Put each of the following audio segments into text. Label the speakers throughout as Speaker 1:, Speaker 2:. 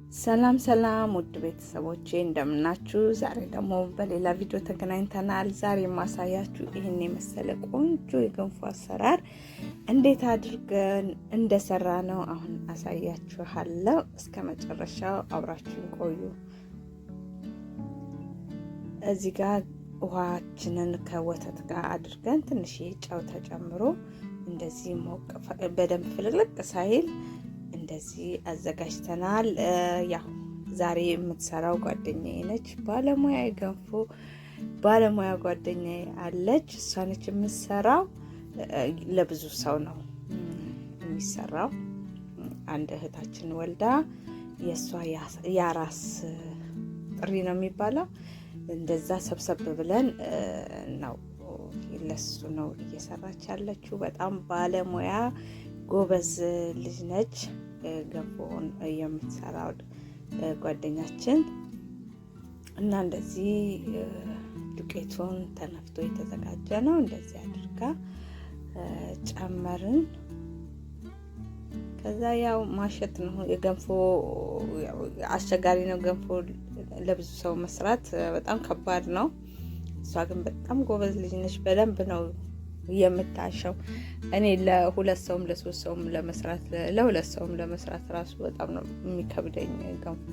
Speaker 1: ሰላም ሰላም ውድ ቤተሰቦቼ እንደምናችሁ። ዛሬ ደግሞ በሌላ ቪዲዮ ተገናኝተናል። ዛሬ የማሳያችሁ ይህን የመሰለ ቆንጆ የገንፎ አሰራር እንዴት አድርገን እንደሰራ ነው አሁን አሳያችኋለሁ። እስከ መጨረሻው አብራችሁን ቆዩ። እዚህ ጋር ውሃችንን ከወተት ጋር አድርገን ትንሽ ጨው ተጨምሮ እንደዚህ ሞቅ በደንብ ፍልቅልቅ ሳይል እንደዚህ አዘጋጅተናል። ያው ዛሬ የምትሰራው ጓደኛዬ ነች። ባለሙያ ገንፎ ባለሙያ ጓደኛዬ አለች። እሷ ነች የምትሰራው። ለብዙ ሰው ነው የሚሰራው። አንድ እህታችን ወልዳ የሷ ያራስ ጥሪ ነው የሚባለው። እንደዛ ሰብሰብ ብለን ነው ለሱ ነው እየሰራች ያለችው። በጣም ባለሙያ ጎበዝ ልጅ ነች። ገንፎን የምትሰራው ጓደኛችን እና እንደዚህ ዱቄቱን ተነፍቶ የተዘጋጀ ነው። እንደዚህ አድርጋ ጨመርን። ከዛ ያው ማሸት ነው። የገንፎ አስቸጋሪ ነው። ገንፎ ለብዙ ሰው መስራት በጣም ከባድ ነው። እሷ ግን በጣም ጎበዝ ልጅ ነች። በደንብ ነው የምታሸው። እኔ ለሁለት ሰውም ለሶስት ሰውም ለመስራት ለሁለት ሰውም ለመስራት ራሱ በጣም ነው የሚከብደኝ። ገንፎ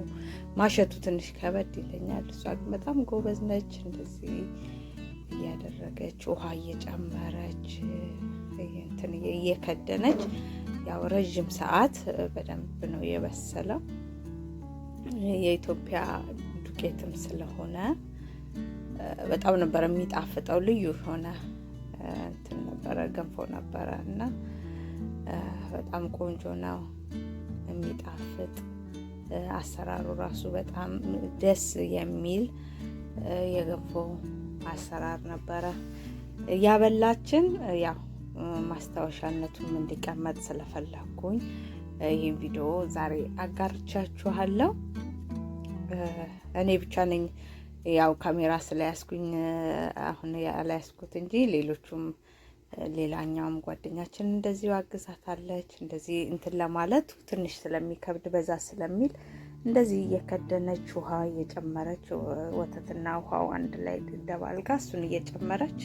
Speaker 1: ማሸቱ ትንሽ ከበድ ይለኛል። እሷ ግን በጣም ጎበዝ ነች። እንደዚህ እያደረገች ውሃ እየጨመረች እንትን እየከደነች ያው ረጅም ሰዓት በደንብ ነው የበሰለው። የኢትዮጵያ ዱቄትም ስለሆነ በጣም ነበር የሚጣፍጠው። ልዩ ሆነ እንትን ነበረ፣ ገንፎ ነበረ እና በጣም ቆንጆ ነው የሚጣፍጥ። አሰራሩ ራሱ በጣም ደስ የሚል የገንፎ አሰራር ነበረ ያበላችን። ያው ማስታወሻነቱም እንዲቀመጥ ስለፈለኩኝ ይህን ቪዲዮ ዛሬ አጋርቻችኋለሁ። እኔ ብቻ ነኝ ያው ካሜራ ስለያዝኩኝ አሁን ያላያዝኩት እንጂ ሌሎቹም ሌላኛውም ጓደኛችን እንደዚሁ አግዛታለች። እንደዚህ እንትን ለማለት ትንሽ ስለሚከብድ በዛ ስለሚል እንደዚህ እየከደነች ውሃ እየጨመረች ወተትና ውሃው አንድ ላይ ደባልጋ እሱን እየጨመረች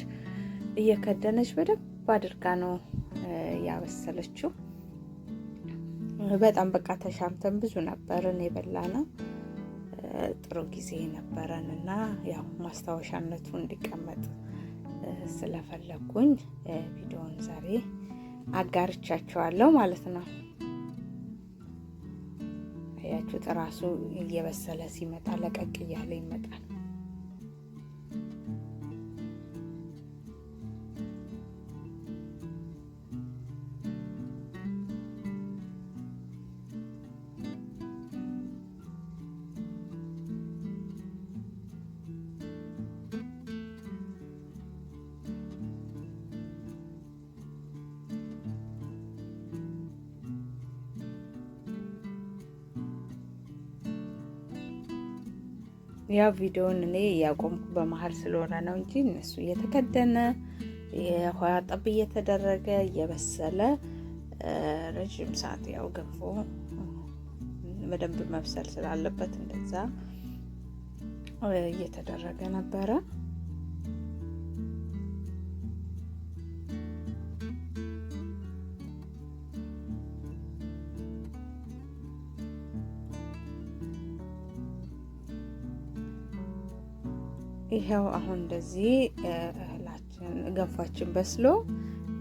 Speaker 1: እየከደነች በደንብ አድርጋ ነው ያበሰለችው። በጣም በቃ ተሻምተን ብዙ ነበርን የበላነው። ጥሩ ጊዜ ነበረን እና ያው ማስታወሻነቱ እንዲቀመጥ ስለፈለኩኝ ቪዲዮውን ዛሬ አጋርቻችኋለሁ ማለት ነው። አያችሁት? ራሱ እየበሰለ ሲመጣ ለቀቅ እያለ ይመጣል። ያው ቪዲዮውን እኔ ያቆምኩ በመሀል ስለሆነ ነው እንጂ እነሱ እየተከደነ የውሃ ጠብ እየተደረገ እየበሰለ ረጅም ሰዓት ያው ገንፎ በደንብ መብሰል ስላለበት እንደዛ እየተደረገ ነበረ። ይሄው አሁን እንደዚህ እህላችን ገንፏችን በስሎ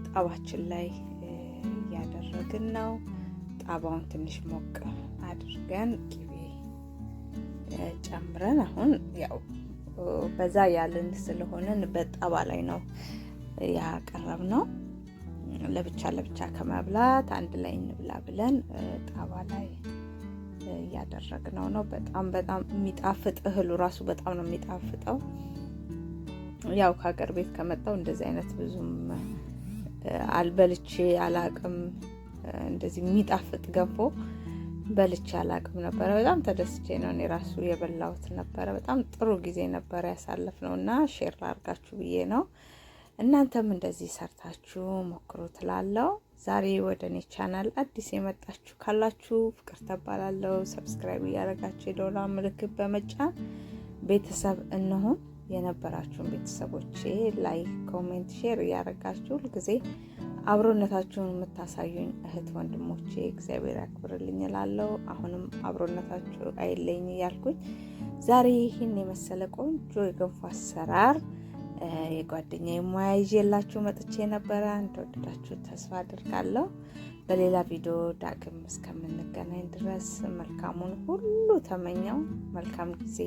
Speaker 1: ጣባችን ላይ እያደረግን ነው። ጣባውን ትንሽ ሞቅ አድርገን ቅቤ ጨምረን አሁን ያው በዛ ያልን ስለሆነን በጣባ ላይ ነው ያቀረብነው። ለብቻ ለብቻ ከመብላት አንድ ላይ እንብላ ብለን ጣባ ላይ እያደረግነው ነው። በጣም በጣም የሚጣፍጥ እህሉ ራሱ በጣም ነው የሚጣፍጠው። ያው ከሀገር ቤት ከመጣው እንደዚህ አይነት ብዙም አልበልቼ አላቅም። እንደዚህ የሚጣፍጥ ገንፎ በልቼ አላቅም ነበረ። በጣም ተደስቼ ነው እኔ ራሱ የበላሁት ነበረ። በጣም ጥሩ ጊዜ ነበረ ያሳለፍነው እና ሼር ላድርጋችሁ ብዬ ነው። እናንተም እንደዚህ ሰርታችሁ ሞክሩ ትላለው። ዛሬ ወደ እኔ ቻናል አዲስ የመጣችሁ ካላችሁ ፍቅር ተባላለሁ። ሰብስክራይብ እያደረጋችሁ የደወል ምልክት በመጫን ቤተሰብ እንሁን። የነበራችሁን ቤተሰቦቼ ላይክ፣ ኮሜንት፣ ሼር እያደረጋችሁ ሁልጊዜ አብሮነታችሁን የምታሳዩኝ እህት ወንድሞቼ እግዚአብሔር ያክብርልኝ እላለሁ። አሁንም አብሮነታችሁ አይለኝ እያልኩኝ ዛሬ ይህን የመሰለ ቆንጆ የገንፎ አሰራር የጓደኛዬ ሙያ ይዤላችሁ መጥቼ ነበረ። እንደወደዳችሁ ተስፋ አድርጋለሁ። በሌላ ቪዲዮ ዳግም እስከምንገናኝ ድረስ መልካሙን ሁሉ ተመኘው። መልካም ጊዜ